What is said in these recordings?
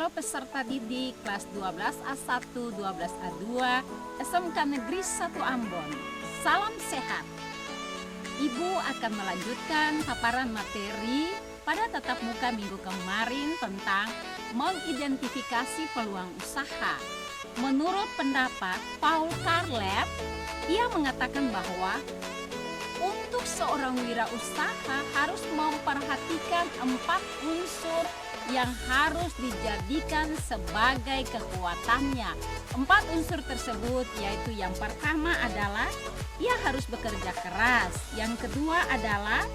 Halo peserta didik kelas 12A1, 12A2, SMK Negeri 1 Ambon. Salam sehat. Ibu akan melanjutkan paparan materi pada tatap muka minggu kemarin tentang mengidentifikasi peluang usaha. Menurut pendapat Paul Carleb, ia mengatakan bahwa untuk seorang wirausaha harus memperhatikan 4 unsur yang harus dijadikan sebagai kekuatannya. 4 unsur tersebut yaitu yang pertama adalah ia harus bekerja keras, yang kedua adalah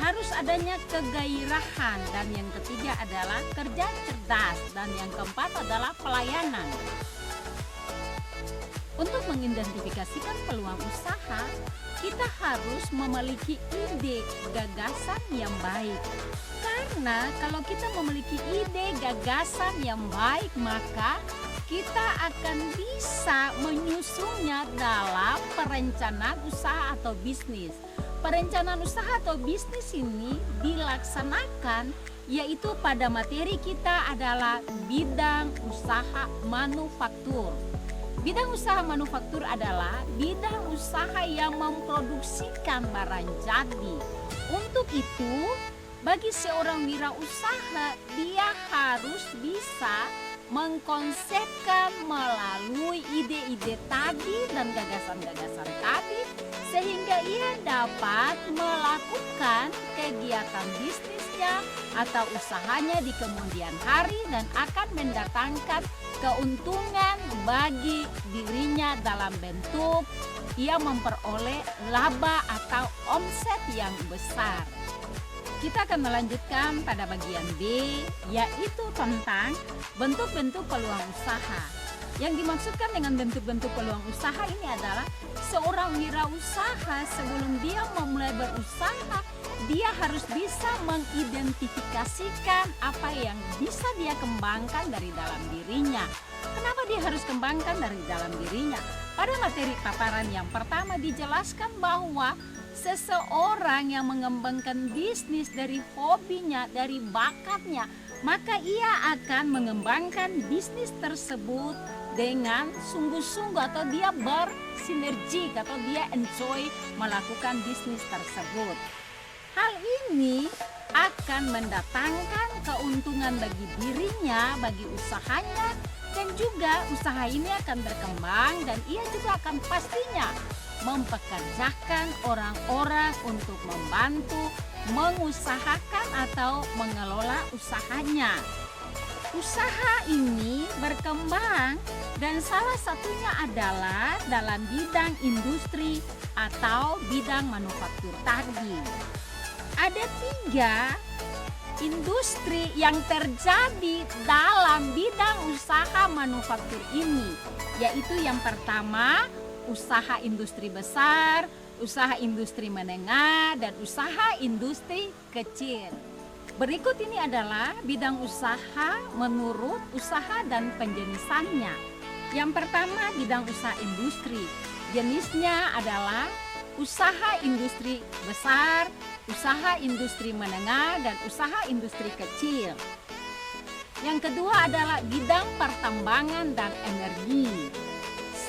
harus adanya kegairahan, dan yang ketiga adalah kerja cerdas, dan yang keempat adalah pelayanan. Untuk mengidentifikasikan peluang usaha, kita harus memiliki ide gagasan yang baik. Karena kalau kita memiliki ide gagasan yang baik, maka kita akan bisa menyusunnya dalam perencanaan usaha atau bisnis. Perencanaan usaha atau bisnis ini dilaksanakan yaitu pada materi kita adalah bidang usaha manufaktur. Bidang usaha manufaktur adalah bidang usaha yang memproduksikan barang jadi. Untuk itu, bagi seorang wirausaha, dia harus bisa mengkonsepkan melalui ide-ide tadi dan gagasan-gagasan tadi, sehingga ia dapat melakukan kegiatan bisnisnya atau usahanya di kemudian hari dan akan mendatangkan keuntungan bagi dirinya dalam bentuk ia memperoleh laba atau omset yang besar. Kita akan melanjutkan pada bagian B, yaitu tentang bentuk-bentuk peluang usaha. Yang dimaksudkan dengan bentuk-bentuk peluang usaha ini adalah seorang wirausaha sebelum dia memulai berusaha, dia harus bisa mengidentifikasikan apa yang bisa dia kembangkan dari dalam dirinya. Kenapa dia harus kembangkan dari dalam dirinya? Pada materi paparan yang pertama dijelaskan bahwa seseorang yang mengembangkan bisnis dari hobinya, dari bakatnya, maka ia akan mengembangkan bisnis tersebut dengan sungguh-sungguh, atau dia bersinergi, atau dia enjoy melakukan bisnis tersebut. Hal ini akan mendatangkan keuntungan bagi dirinya, bagi usahanya, dan juga usaha ini akan berkembang dan ia juga akan pastinya mempekerjakan orang-orang untuk membantu mengusahakan atau mengelola usahanya. Usaha ini berkembang dan salah satunya adalah dalam bidang industri atau bidang manufaktur tadi. Ada 3 industri yang terjadi dalam bidang usaha manufaktur ini, yaitu yang pertama usaha industri besar, usaha industri menengah, dan usaha industri kecil. Berikut ini adalah bidang usaha menurut usaha dan penjenisannya. Yang pertama bidang usaha industri, jenisnya adalah usaha industri besar, usaha industri menengah, dan usaha industri kecil. Yang kedua adalah bidang pertambangan dan energi.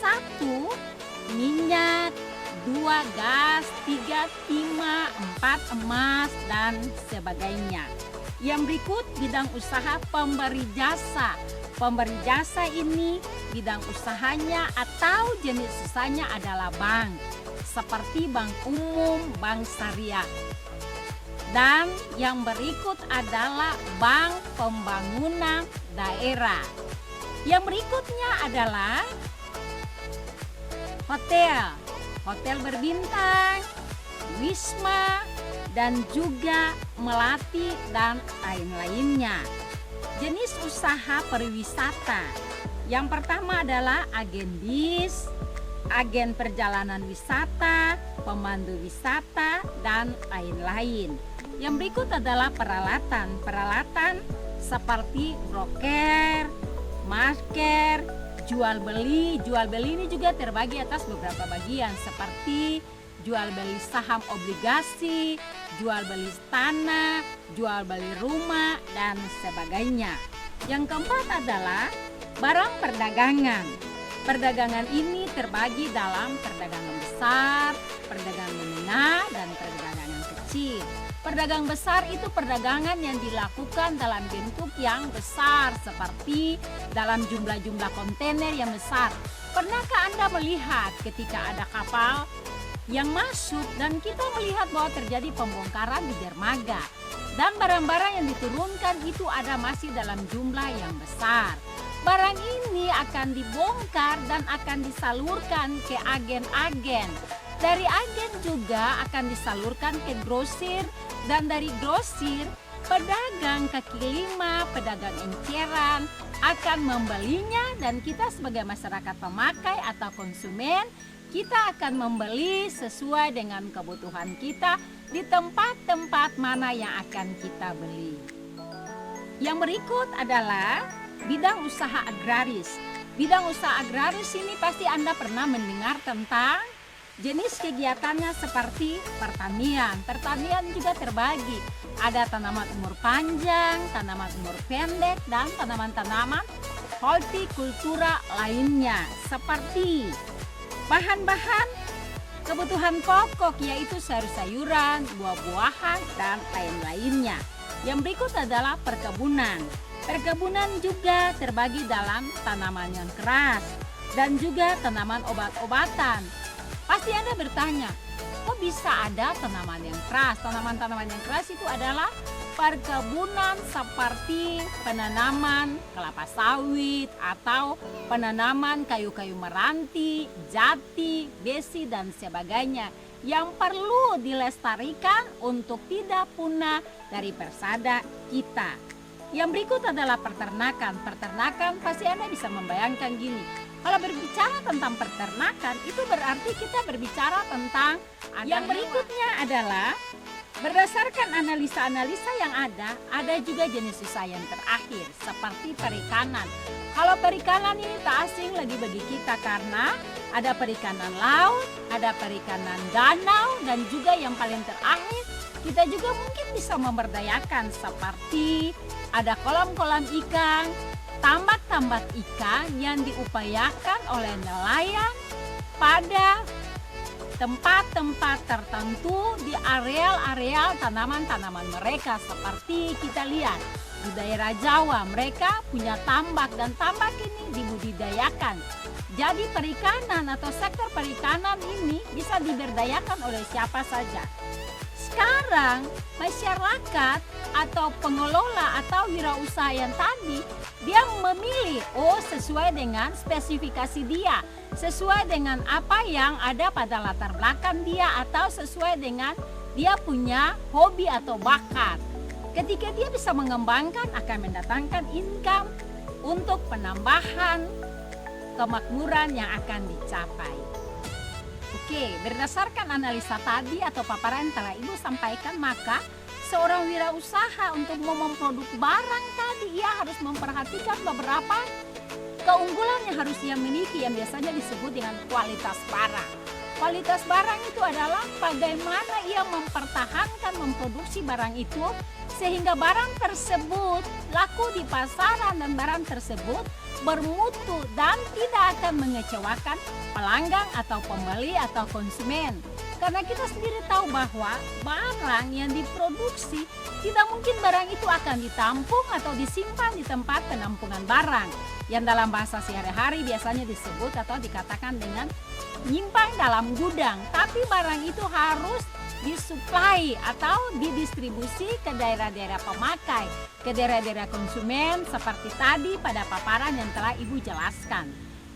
1. Minyak, 2. Gas, 3. timah, 4. emas, dan sebagainya. Yang berikut bidang usaha pemberi jasa. Pemberi jasa ini bidang usahanya atau jenis usahanya adalah bank, seperti bank umum, bank syariah. Dan yang berikut adalah bank pembangunan daerah. Yang berikutnya adalah hotel, hotel berbintang, wisma, dan juga melati dan lain-lainnya. Jenis usaha pariwisata. Yang pertama adalah agen bis, agen perjalanan wisata, pemandu wisata, dan lain-lain. Yang berikut adalah peralatan seperti broker, marker, jual beli. Jual beli ini juga terbagi atas beberapa bagian seperti jual beli saham obligasi, jual beli tanah, jual beli rumah, dan sebagainya. Yang keempat adalah barang perdagangan. Perdagangan ini terbagi dalam perdagangan besar, perdagangan menengah, dan perdagangan kecil. Perdagangan besar itu perdagangan yang dilakukan dalam bentuk yang besar, seperti dalam jumlah-jumlah kontainer yang besar. Pernahkah Anda melihat ketika ada kapal yang masuk dan kita melihat bahwa terjadi pembongkaran di dermaga, dan barang-barang yang diturunkan itu ada masih dalam jumlah yang besar. Barang ini akan dibongkar dan akan disalurkan ke agen-agen. Dari agen juga akan disalurkan ke grosir, dan dari grosir pedagang kaki lima, pedagang enceran akan membelinya, dan kita sebagai masyarakat pemakai atau konsumen, kita akan membeli sesuai dengan kebutuhan kita di tempat-tempat mana yang akan kita beli. Yang berikut adalah bidang usaha agraris. Bidang usaha agraris ini pasti Anda pernah mendengar tentang jenis kegiatannya seperti pertanian. Pertanian juga terbagi. Ada tanaman umur panjang, tanaman umur pendek, dan tanaman-tanaman hortikultura lainnya. Seperti bahan-bahan kebutuhan pokok, yaitu sayur-sayuran, buah-buahan, dan lain-lainnya. Yang berikut adalah perkebunan. Perkebunan juga terbagi dalam tanaman yang keras dan juga tanaman obat-obatan. Pasti Anda bertanya, kok bisa ada tanaman yang keras? Tanaman-tanaman yang keras itu adalah perkebunan seperti penanaman kelapa sawit atau penanaman kayu-kayu meranti, jati, besi, dan sebagainya yang perlu dilestarikan untuk tidak punah dari persada kita. Yang berikut adalah peternakan. Peternakan pasti Anda bisa membayangkan gini. Kalau berbicara tentang peternakan, itu berarti kita berbicara tentang yang berikutnya adalah berdasarkan analisa-analisa yang ada juga jenis usaha yang terakhir seperti perikanan. Kalau perikanan ini tak asing lagi bagi kita karena ada perikanan laut, ada perikanan danau, dan juga yang paling terakhir kita juga mungkin bisa memberdayakan seperti ada kolam-kolam ikan, tambak-tambak ikan yang diupayakan oleh nelayan pada tempat-tempat tertentu di areal-areal tanaman-tanaman mereka. Seperti kita lihat di daerah Jawa, mereka punya tambak dan tambak ini dibudidayakan. Jadi perikanan atau sektor perikanan ini bisa diberdayakan oleh siapa saja. Sekarang masyarakat atau pengelola atau wirausaha yang tadi, dia memilih sesuai dengan spesifikasi dia, sesuai dengan apa yang ada pada latar belakang dia, atau sesuai dengan dia punya hobi atau bakat. Ketika dia bisa mengembangkan, akan mendatangkan income untuk penambahan kemakmuran yang akan dicapai. Oke, berdasarkan analisa tadi atau paparan yang telah Ibu sampaikan, maka seorang wirausaha untuk memproduk barang tadi, ia harus memperhatikan beberapa keunggulan yang harus ia miliki yang biasanya disebut dengan kualitas barang. Kualitas barang itu adalah bagaimana ia mempertahankan memproduksi barang itu sehingga barang tersebut laku di pasaran dan barang tersebut bermutu dan tidak akan mengecewakan pelanggan atau pembeli atau konsumen. Karena kita sendiri tahu bahwa barang yang diproduksi tidak mungkin barang itu akan ditampung atau disimpan di tempat penampungan barang yang dalam bahasa sehari-hari biasanya disebut atau dikatakan dengan nyimpan dalam gudang. Tapi barang itu harus disuplai atau didistribusi ke daerah-daerah pemakai, ke daerah-daerah konsumen seperti tadi pada paparan yang telah Ibu jelaskan.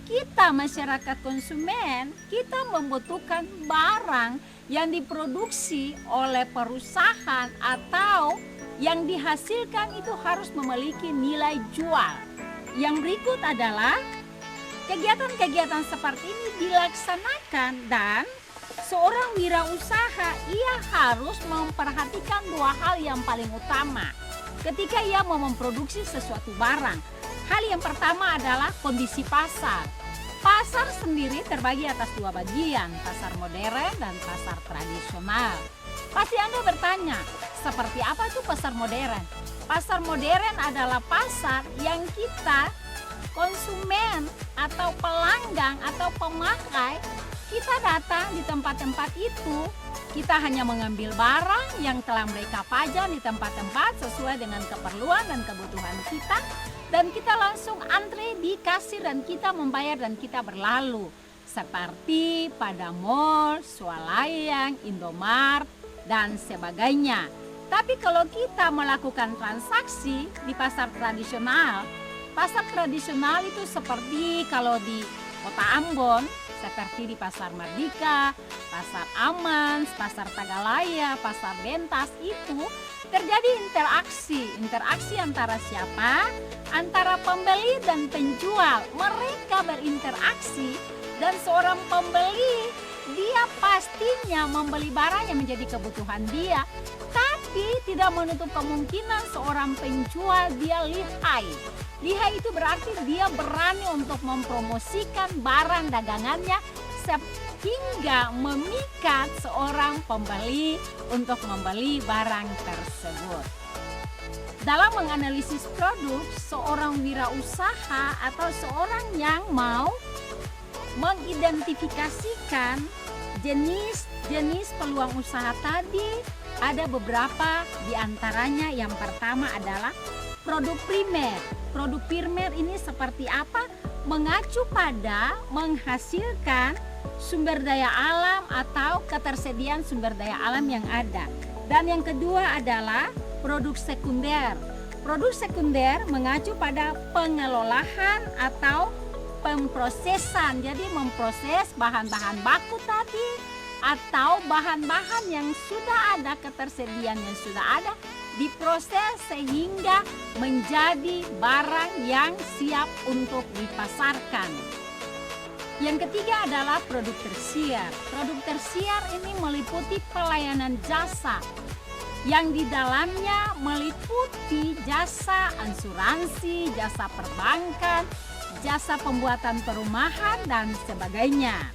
Kita masyarakat konsumen, kita membutuhkan barang yang diproduksi oleh perusahaan atau yang dihasilkan itu harus memiliki nilai jual. Yang berikut adalah kegiatan-kegiatan seperti ini dilaksanakan dan seorang wirausaha ia harus memperhatikan dua hal yang paling utama ketika ia mau memproduksi sesuatu barang. Hal yang pertama adalah kondisi pasar. Pasar sendiri terbagi atas dua bagian, pasar modern dan pasar tradisional. Pasti Anda bertanya, seperti apa itu pasar modern? Pasar modern adalah pasar yang kita konsumen atau pelanggan atau pemakai, kita datang di tempat-tempat itu, kita hanya mengambil barang yang telah mereka pajang di tempat-tempat sesuai dengan keperluan dan kebutuhan kita, dan kita langsung antre di kasir dan kita membayar dan kita berlalu. Seperti pada mall, Swalayan, Indomart, dan sebagainya. Tapi kalau kita melakukan transaksi di pasar tradisional itu seperti kalau di Kota Ambon, seperti di Pasar Merdeka, Pasar Aman, Pasar Tagalaya, Pasar Bentas, itu terjadi interaksi antara siapa? Antara pembeli dan penjual. Mereka berinteraksi dan seorang pembeli dia pastinya membeli barang yang menjadi kebutuhan dia, tapi tidak menutup kemungkinan seorang penjual dia lihai. Lihai itu berarti dia berani untuk mempromosikan barang dagangannya sehingga memikat seorang pembeli untuk membeli barang tersebut. Dalam menganalisis produk, seorang wirausaha atau seorang yang mau mengidentifikasikan jenis peluang usaha tadi, ada beberapa di antaranya. Yang pertama adalah produk primer. Produk primer ini seperti apa? Mengacu pada menghasilkan sumber daya alam atau ketersediaan sumber daya alam yang ada. Dan yang kedua adalah produk sekunder. Produk sekunder mengacu pada pengelolaan atau pemprosesan, jadi memproses bahan-bahan baku tadi atau bahan-bahan yang sudah ada, ketersediaan yang sudah ada, diproses sehingga menjadi barang yang siap untuk dipasarkan. Yang ketiga adalah produk tersier. Produk tersier ini meliputi pelayanan jasa yang di dalamnya meliputi jasa asuransi, jasa perbankan, jasa pembuatan perumahan, dan sebagainya.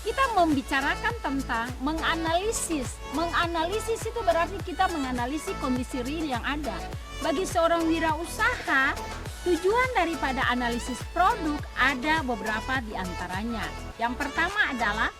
Kita membicarakan tentang menganalisis. Menganalisis itu berarti kita menganalisis kondisi real yang ada. Bagi seorang wirausaha, tujuan daripada analisis produk ada beberapa di antaranya. Yang pertama adalah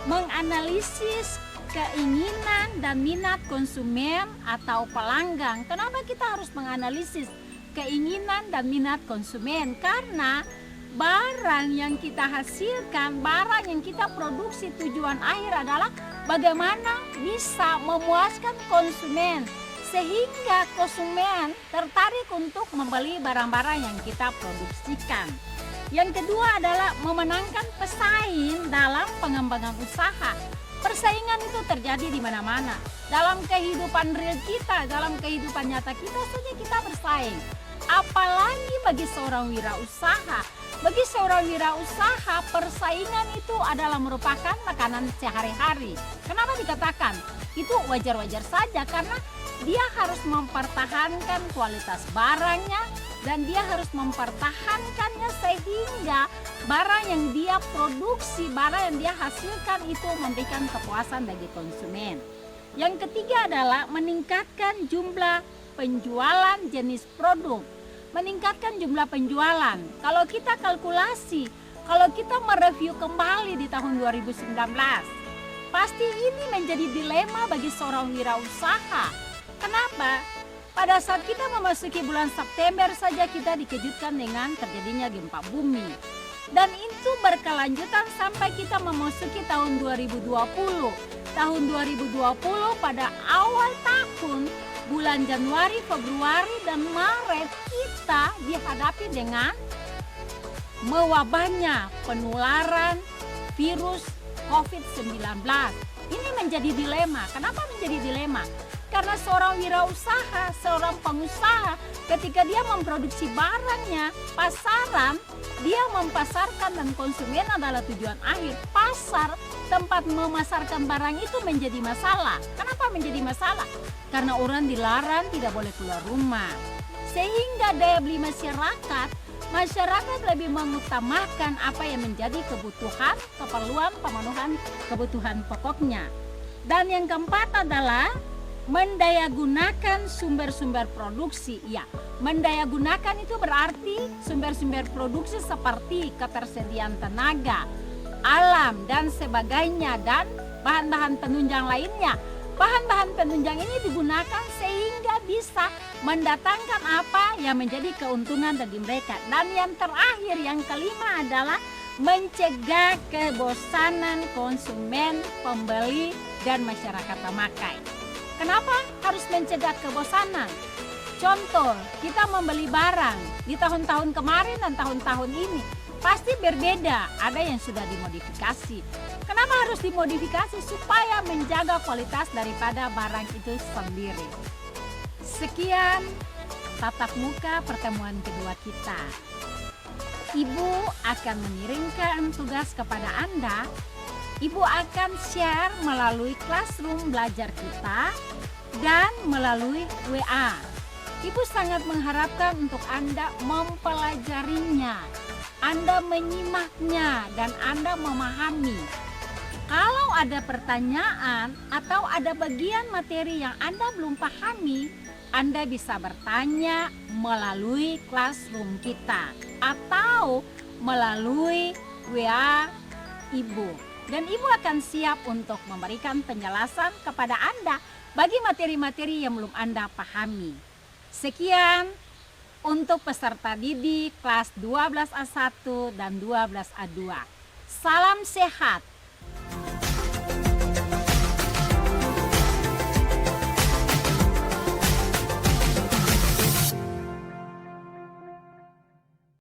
menganalisis keinginan dan minat konsumen atau pelanggan. Kenapa kita harus menganalisis keinginan dan minat konsumen? Karena barang yang kita hasilkan, barang yang kita produksi, tujuan akhir adalah bagaimana bisa memuaskan konsumen sehingga konsumen tertarik untuk membeli barang-barang yang kita produksikan. Yang kedua adalah memenangkan pesaing dalam pengembangan usaha. Persaingan itu terjadi di mana-mana. Dalam kehidupan real kita, dalam kehidupan nyata kita saja kita bersaing. Apalagi bagi seorang wirausaha. Bagi seorang wirausaha, persaingan itu adalah merupakan makanan sehari-hari. Kenapa dikatakan? Itu wajar-wajar saja karena dia harus mempertahankan kualitas barangnya dan dia harus mempertahankannya sehingga barang yang dia produksi, barang yang dia hasilkan itu memberikan kepuasan bagi konsumen. Yang ketiga adalah meningkatkan jumlah penjualan jenis produk. Meningkatkan jumlah penjualan. Kalau kita kalkulasi, kalau kita mereview kembali di tahun 2019, pasti ini menjadi dilema bagi seorang wirausaha. Kenapa? Pada saat kita memasuki bulan September saja kita dikejutkan dengan terjadinya gempa bumi. Dan itu berkelanjutan sampai kita memasuki tahun 2020. Tahun 2020 pada awal tahun, bulan Januari, Februari, dan Maret kita dihadapi dengan mewabahnya penularan virus COVID-19. Ini menjadi dilema. Kenapa menjadi dilema? Karena seorang wirausaha, seorang pengusaha, ketika dia memproduksi barangnya, pasaran, dia mempasarkan dan konsumen adalah tujuan akhir. Pasar, tempat memasarkan barang itu menjadi masalah. Kenapa menjadi masalah? Karena orang dilarang tidak boleh keluar rumah. Sehingga daya beli masyarakat lebih mengutamakan apa yang menjadi kebutuhan, keperluan, pemenuhan kebutuhan pokoknya. Dan yang keempat adalah mendayagunakan sumber-sumber produksi. Ya, mendayagunakan itu berarti sumber-sumber produksi seperti ketersediaan tenaga, alam, dan sebagainya, dan bahan-bahan penunjang lainnya. Bahan-bahan penunjang ini digunakan sehingga bisa mendatangkan apa yang menjadi keuntungan bagi mereka. Dan yang terakhir, yang kelima adalah mencegah kebosanan konsumen, pembeli, dan masyarakat pemakai. Kenapa harus mencegah kebosanan? Contoh, kita membeli barang di tahun-tahun kemarin dan tahun-tahun ini pasti berbeda, ada yang sudah dimodifikasi. Kenapa harus dimodifikasi? Supaya menjaga kualitas daripada barang itu sendiri. Sekian tatap muka pertemuan kedua kita. Ibu akan mengirimkan tugas kepada Anda. Ibu akan share melalui classroom belajar kita dan melalui WA. Ibu sangat mengharapkan untuk Anda mempelajarinya, Anda menyimaknya, dan Anda memahami. Kalau ada pertanyaan atau ada bagian materi yang Anda belum pahami, Anda bisa bertanya melalui classroom kita atau melalui WA Ibu. Dan Ibu akan siap untuk memberikan penjelasan kepada Anda bagi materi-materi yang belum Anda pahami. Sekian untuk peserta didik kelas 12A1 dan 12A2. Salam sehat.